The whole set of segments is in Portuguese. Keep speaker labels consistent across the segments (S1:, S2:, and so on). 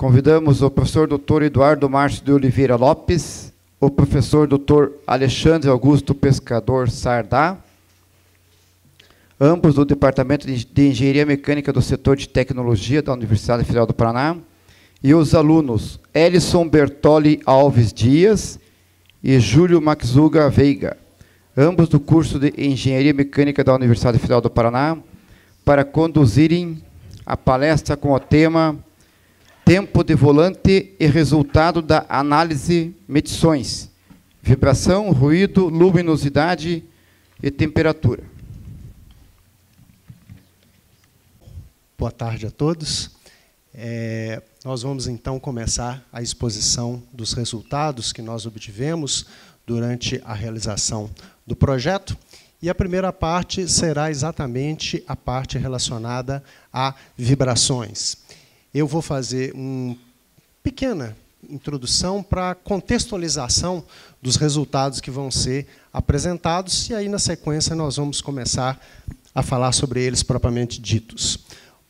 S1: Convidamos o professor Dr. Eduardo Márcio de Oliveira Lopes, o professor Dr. Alexandre Augusto Pescador Sardá, ambos do Departamento de Engenharia Mecânica do Setor de Tecnologia da Universidade Federal do Paraná, e os alunos Elison Bertoli Alves Dias e Júlio Maxuga Veiga, ambos do curso de Engenharia Mecânica da Universidade Federal do Paraná, para conduzirem a palestra com o tema Tempo de volante e resultado da análise medições, vibração, ruído, luminosidade e temperatura.
S2: Boa tarde a todos. Nós vamos, então, começar a exposição dos resultados que nós obtivemos durante a realização do projeto. E a primeira parte será exatamente a parte relacionada a vibrações. Eu vou fazer uma pequena introdução para contextualização dos resultados que vão ser apresentados, e aí, na sequência, nós vamos começar a falar sobre eles propriamente ditos.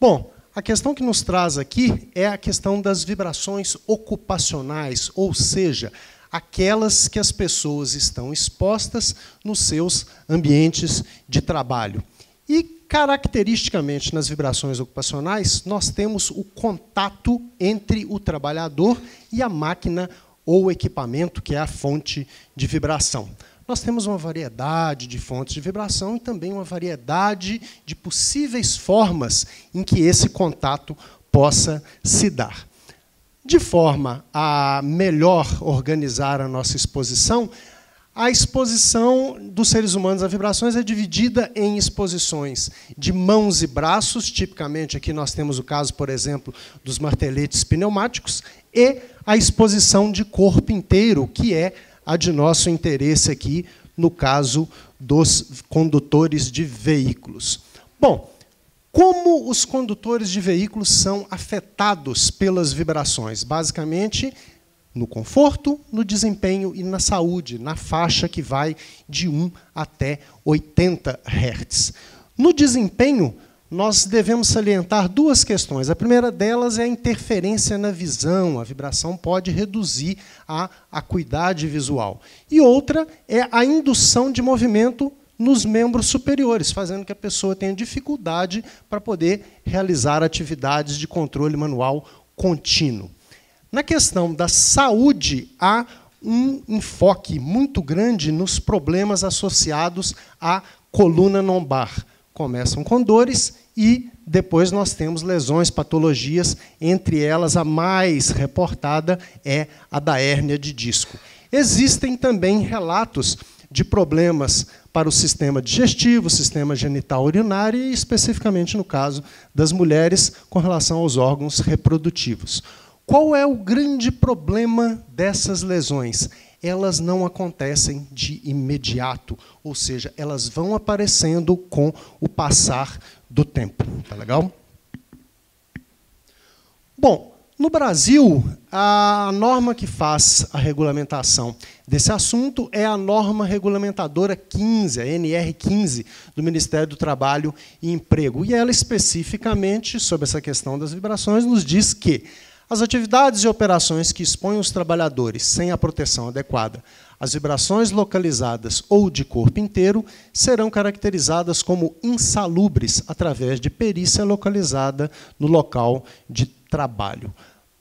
S2: Bom, a questão que nos traz aqui é a questão das vibrações ocupacionais, ou seja, aquelas que as pessoas estão expostas nos seus ambientes de trabalho. E, caracteristicamente, nas vibrações ocupacionais, nós temos o contato entre o trabalhador e a máquina ou equipamento, que é a fonte de vibração. Nós temos uma variedade de fontes de vibração e também uma variedade de possíveis formas em que esse contato possa se dar. De forma a melhor organizar a nossa exposição, a exposição dos seres humanos a vibrações é dividida em exposições de mãos e braços, tipicamente aqui nós temos o caso, por exemplo, dos marteletes pneumáticos, e a exposição de corpo inteiro, que é a de nosso interesse aqui, no caso dos condutores de veículos. Bom, como os condutores de veículos são afetados pelas vibrações? Basicamente, no conforto, no desempenho e na saúde, na faixa que vai de 1 até 80 Hz. No desempenho, nós devemos salientar duas questões. A primeira delas é a interferência na visão. A vibração pode reduzir a acuidade visual. E outra é a indução de movimento nos membros superiores, fazendo que a pessoa tenha dificuldade para poder realizar atividades de controle manual contínuo. Na questão da saúde, há um enfoque muito grande nos problemas associados à coluna lombar. Começam com dores e depois nós temos lesões, patologias, entre elas a mais reportada é a da hérnia de disco. Existem também relatos de problemas para o sistema digestivo, sistema genital urinário e, especificamente, no caso das mulheres, com relação aos órgãos reprodutivos. Qual é o grande problema dessas lesões? Elas não acontecem de imediato, ou seja, elas vão aparecendo com o passar do tempo. Tá legal? Bom, no Brasil, a norma que faz a regulamentação desse assunto é a norma regulamentadora 15, a NR 15, do Ministério do Trabalho e Emprego. E ela, especificamente, sobre essa questão das vibrações, nos diz que as atividades e operações que expõem os trabalhadores sem a proteção adequada às vibrações localizadas ou de corpo inteiro serão caracterizadas como insalubres através de perícia localizada no local de trabalho.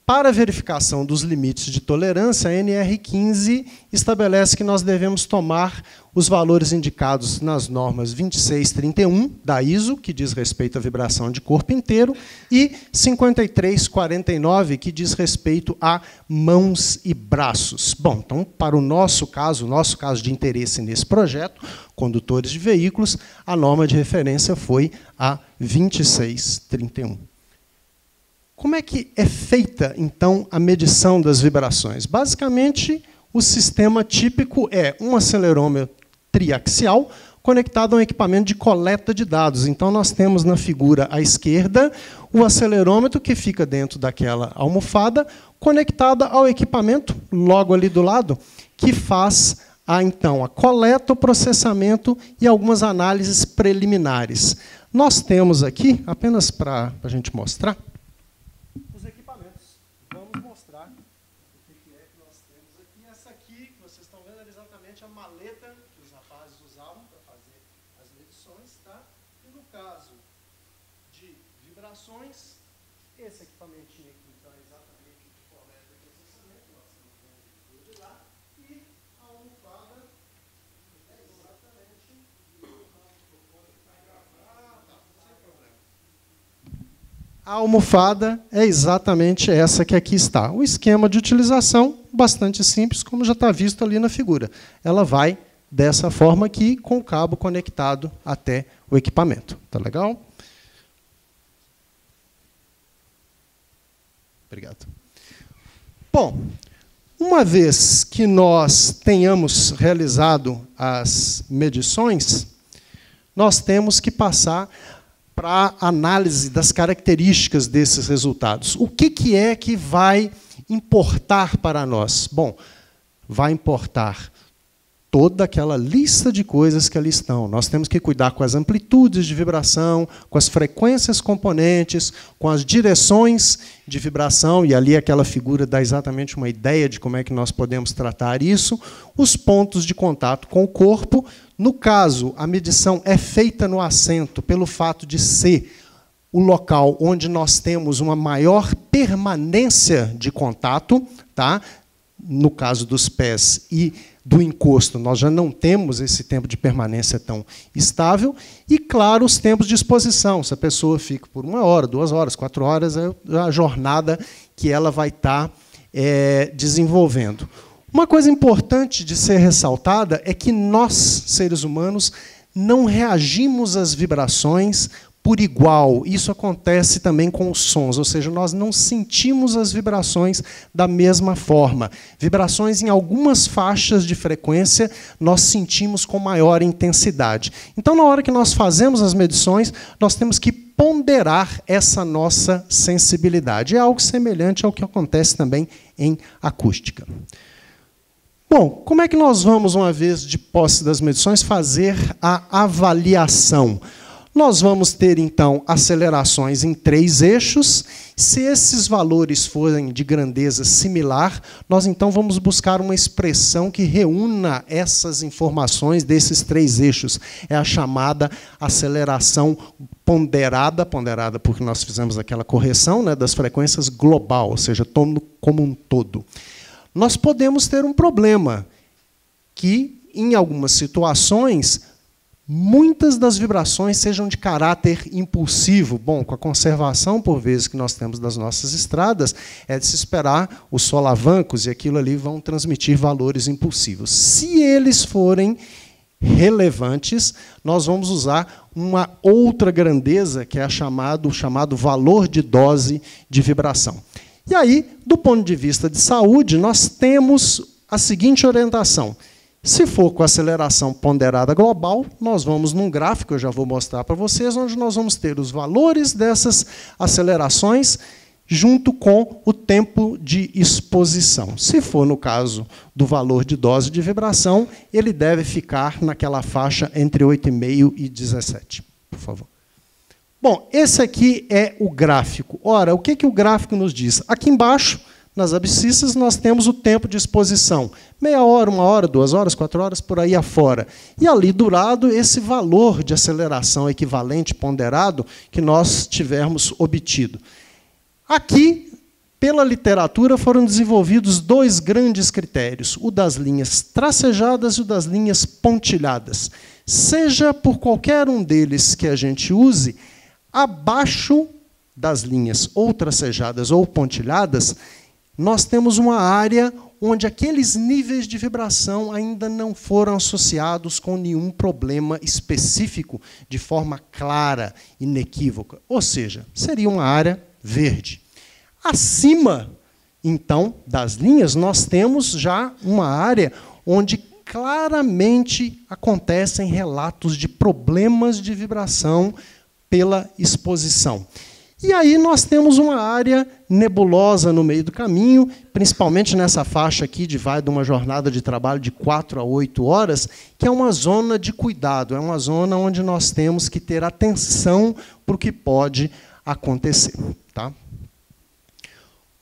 S2: Para a verificação dos limites de tolerância, a NR15 estabelece que nós devemos tomar os valores indicados nas normas 2631 da ISO, que diz respeito à vibração de corpo inteiro, e 5349, que diz respeito a mãos e braços. Bom, então, para o nosso caso de interesse nesse projeto, condutores de veículos, a norma de referência foi a 2631. Como é que é feita, então, a medição das vibrações? Basicamente, o sistema típico é um acelerômetro triaxial conectado a um equipamento de coleta de dados. Então, nós temos na figura à esquerda o acelerômetro que fica dentro daquela almofada, conectada ao equipamento, logo ali do lado, que faz então a coleta, o processamento e algumas análises preliminares. Nós temos aqui, apenas para a gente mostrar, os equipamentos. Vamos mostrar o que é que nós temos aqui. Essa aqui, que vocês estão vendo, era exatamente a maleta que os rapazes usavam para fazer as medições, tá? E no caso de vibrações, esse equipamentinho aqui, então, é exatamente o que coleta e processamento, nós estamos vendo de lá, e a almofada é exatamente sem problema. A almofada é exatamente essa que aqui está. O esquema de utilização, bastante simples, como já está visto ali na figura. Ela vai dessa forma aqui, com o cabo conectado até o equipamento. Tá legal? Obrigado. Bom, uma vez que nós tenhamos realizado as medições, nós temos que passar para a análise das características desses resultados. O que é que vai importar para nós? Bom, vai importar toda aquela lista de coisas que ali estão. Nós temos que cuidar com as amplitudes de vibração, com as frequências componentes, com as direções de vibração, e ali aquela figura dá exatamente uma ideia de como é que nós podemos tratar isso, os pontos de contato com o corpo. No caso, a medição é feita no assento, pelo fato de ser o local onde nós temos uma maior permanência de contato, tá? No caso dos pés e do encosto, nós já não temos esse tempo de permanência tão estável. E, claro, os tempos de exposição. Se a pessoa fica por 1 hora, 2 horas, 4 horas, é a jornada que ela vai estar desenvolvendo. Uma coisa importante de ser ressaltada é que nós, seres humanos, não reagimos às vibrações por igual. Isso acontece também com os sons, ou seja, nós não sentimos as vibrações da mesma forma. Vibrações em algumas faixas de frequência nós sentimos com maior intensidade. Então, na hora que nós fazemos as medições, nós temos que ponderar essa nossa sensibilidade. É algo semelhante ao que acontece também em acústica. Bom, como é que nós vamos, uma vez de posse das medições, fazer a avaliação? Nós vamos ter, então, acelerações em 3 eixos. Se esses valores forem de grandeza similar, nós, então, vamos buscar uma expressão que reúna essas informações desses 3 eixos. É a chamada aceleração ponderada, ponderada porque nós fizemos aquela correção, né, das frequências global, ou seja, como um todo. Nós podemos ter um problema que, em algumas situações, muitas das vibrações sejam de caráter impulsivo. Bom, com a conservação, por vezes, que nós temos das nossas estradas, é de se esperar os solavancos, e aquilo ali vão transmitir valores impulsivos. Se eles forem relevantes, nós vamos usar uma outra grandeza, que é o chamado valor de dose de vibração. E aí, do ponto de vista de saúde, nós temos a seguinte orientação. Se for com aceleração ponderada global, nós vamos num gráfico, eu já vou mostrar para vocês, onde nós vamos ter os valores dessas acelerações junto com o tempo de exposição. Se for no caso do valor de dose de vibração, ele deve ficar naquela faixa entre 8,5 e 17, por favor. Bom, esse aqui é o gráfico. Ora, o que o gráfico nos diz? Aqui embaixo, nas abscissas, nós temos o tempo de exposição. Meia hora, 1 hora, 2 horas, 4 horas, por aí afora. E ali do lado, esse valor de aceleração equivalente ponderado que nós tivermos obtido. Aqui, pela literatura, foram desenvolvidos 2 grandes critérios, o das linhas tracejadas e o das linhas pontilhadas. Seja por qualquer um deles que a gente use, abaixo das linhas ou tracejadas ou pontilhadas, nós temos uma área onde aqueles níveis de vibração ainda não foram associados com nenhum problema específico de forma clara, inequívoca. Ou seja, seria uma área verde. Acima, então, das linhas, nós temos já uma área onde claramente acontecem relatos de problemas de vibração pela exposição. E aí nós temos uma área nebulosa no meio do caminho, principalmente nessa faixa aqui, vai de uma jornada de trabalho de 4 a 8 horas, que é uma zona de cuidado, é uma zona onde nós temos que ter atenção para o que pode acontecer. Tá?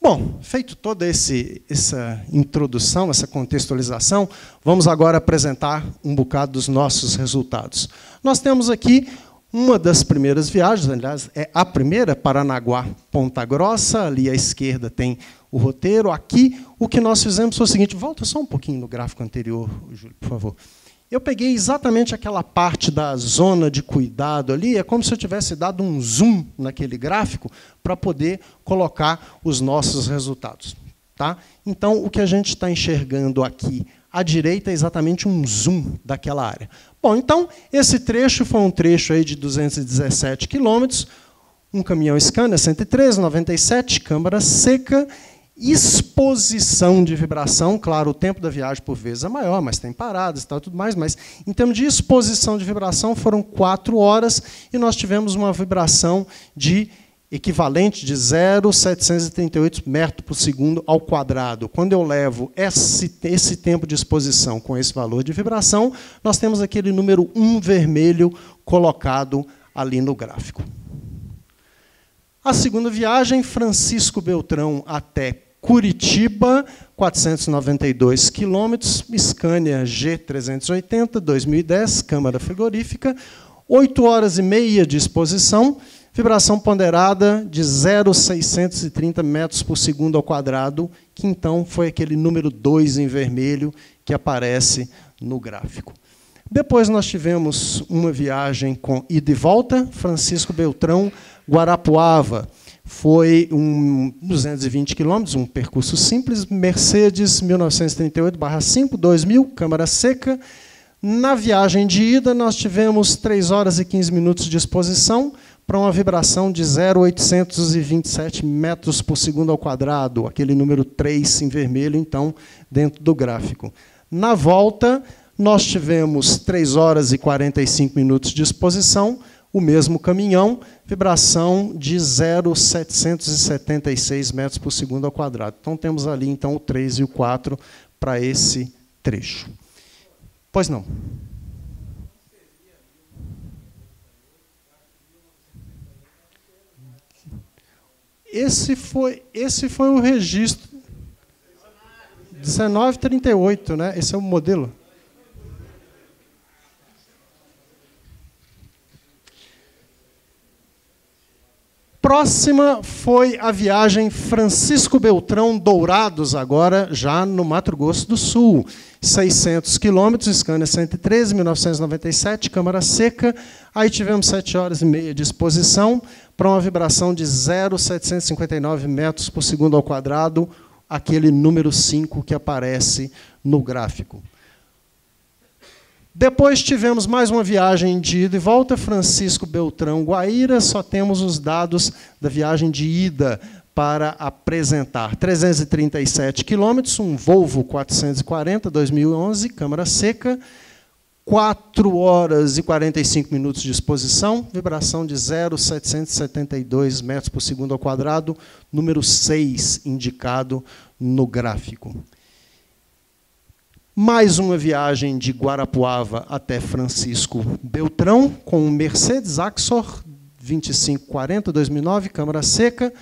S2: Bom, feito toda essa introdução, essa contextualização, vamos agora apresentar um bocado dos nossos resultados. Nós temos aqui uma das primeiras viagens, aliás, é a primeira, Paranaguá-Ponta Grossa, ali à esquerda tem o roteiro. Aqui, o que nós fizemos foi o seguinte, volta só um pouquinho no gráfico anterior, Júlio, por favor. Eu peguei exatamente aquela parte da zona de cuidado ali, é como se eu tivesse dado um zoom naquele gráfico para poder colocar os nossos resultados. Tá? Então, o que a gente está enxergando aqui à direita é exatamente um zoom daquela área. Bom, então, esse trecho foi um trecho aí de 217 quilômetros, um caminhão Scania 113, 97, câmara seca, exposição de vibração, claro, o tempo da viagem por vezes é maior, mas tem paradas e tal, tudo mais, mas em termos de exposição de vibração foram 4 horas e nós tivemos uma vibração de equivalente de 0,738 metros por segundo ao quadrado. Quando eu levo esse tempo de exposição com esse valor de vibração, nós temos aquele número 1 vermelho colocado ali no gráfico. A segunda viagem, Francisco Beltrão até Curitiba, 492 quilômetros, Scania G380, 2010, câmara frigorífica, 8 horas e meia de exposição, vibração ponderada de 0,630 metros por segundo ao quadrado, que então foi aquele número 2 em vermelho que aparece no gráfico. Depois nós tivemos uma viagem com ida e volta, Francisco Beltrão, Guarapuava, foi 220 quilômetros, um percurso simples, Mercedes 1938/5, 2000, câmara seca. Na viagem de ida, nós tivemos 3 horas e 15 minutos de exposição para uma vibração de 0,827 metros por segundo ao quadrado, aquele número 3 em vermelho, então, dentro do gráfico. Na volta, nós tivemos 3 horas e 45 minutos de exposição, o mesmo caminhão, vibração de 0,776 metros por segundo ao quadrado. Então, temos ali então, o 3 e o 4 para esse trecho. Pois não. Esse foi o registro. 1938, né? Esse é o modelo. Próxima foi a viagem Francisco Beltrão Dourados, agora já no Mato Grosso do Sul. 600 quilômetros, Scania 113, 1997, câmara seca. Aí tivemos 7 horas e meia de exposição para uma vibração de 0,759 metros por segundo ao quadrado, aquele número 5 que aparece no gráfico. Depois tivemos mais uma viagem de ida e volta, Francisco Beltrão Guaíra, só temos os dados da viagem de ida para apresentar. 337 quilômetros, um Volvo 440, 2011, câmara seca, 4 horas e 45 minutos de exposição, vibração de 0,772 metros por segundo ao quadrado, número 6 indicado no gráfico. Mais uma viagem de Guarapuava até Francisco Beltrão, com um Mercedes Axor 2540, 2009, câmara seca.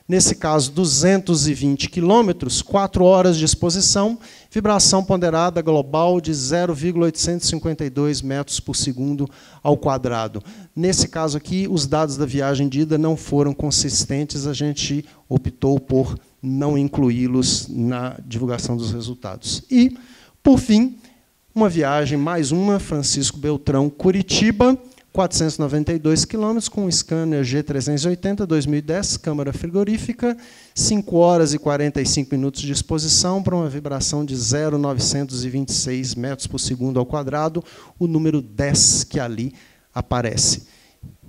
S2: Nesse caso, 220 quilômetros, 4 horas de exposição, vibração ponderada global de 0,852 metros por segundo ao quadrado. Nesse caso aqui, os dados da viagem de ida não foram consistentes, a gente optou por não incluí-los na divulgação dos resultados. E, por fim, uma viagem, mais uma, Francisco Beltrão, Curitiba, 492 quilômetros, com Scania G380, 2010, câmara frigorífica, 5 horas e 45 minutos de exposição para uma vibração de 0,926 metros por segundo ao quadrado, o número 10 que ali aparece.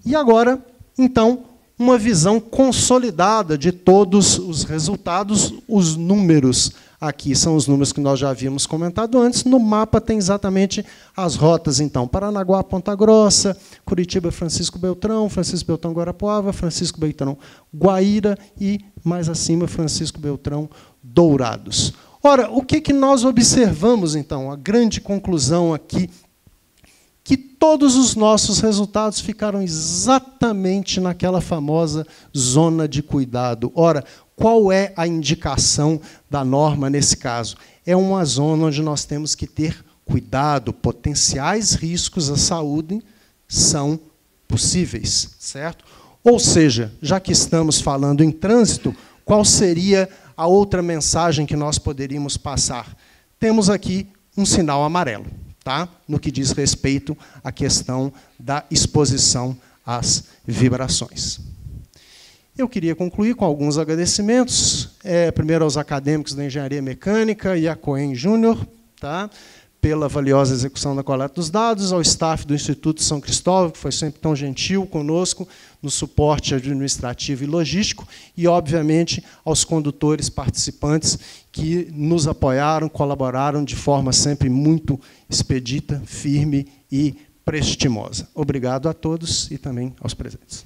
S2: E agora, então, uma visão consolidada de todos os resultados, os números. Aqui são os números que nós já havíamos comentado antes. No mapa tem exatamente as rotas, então. Paranaguá, Ponta Grossa, Curitiba, Francisco Beltrão, Francisco Beltrão, Guarapuava, Francisco Beltrão, Guaíra e, mais acima, Francisco Beltrão, Dourados. Ora, o que nós observamos, então? A grande conclusão aqui, que todos os nossos resultados ficaram exatamente naquela famosa zona de cuidado. Ora, Qual é a indicação da norma nesse caso? É uma zona onde nós temos que ter cuidado, potenciais riscos à saúde são possíveis, certo? Ou seja, já que estamos falando em trânsito, qual seria a outra mensagem que nós poderíamos passar? Temos aqui um sinal amarelo, tá? No que diz respeito à questão da exposição às vibrações. Eu queria concluir com alguns agradecimentos, primeiro aos acadêmicos da Engenharia Mecânica e à Cohen Júnior, tá? Pela valiosa execução da coleta dos dados, ao staff do Instituto São Cristóvão, que foi sempre tão gentil conosco no suporte administrativo e logístico, e, obviamente, aos condutores participantes que nos apoiaram, colaboraram de forma sempre muito expedita, firme e prestimosa. Obrigado a todos e também aos presentes.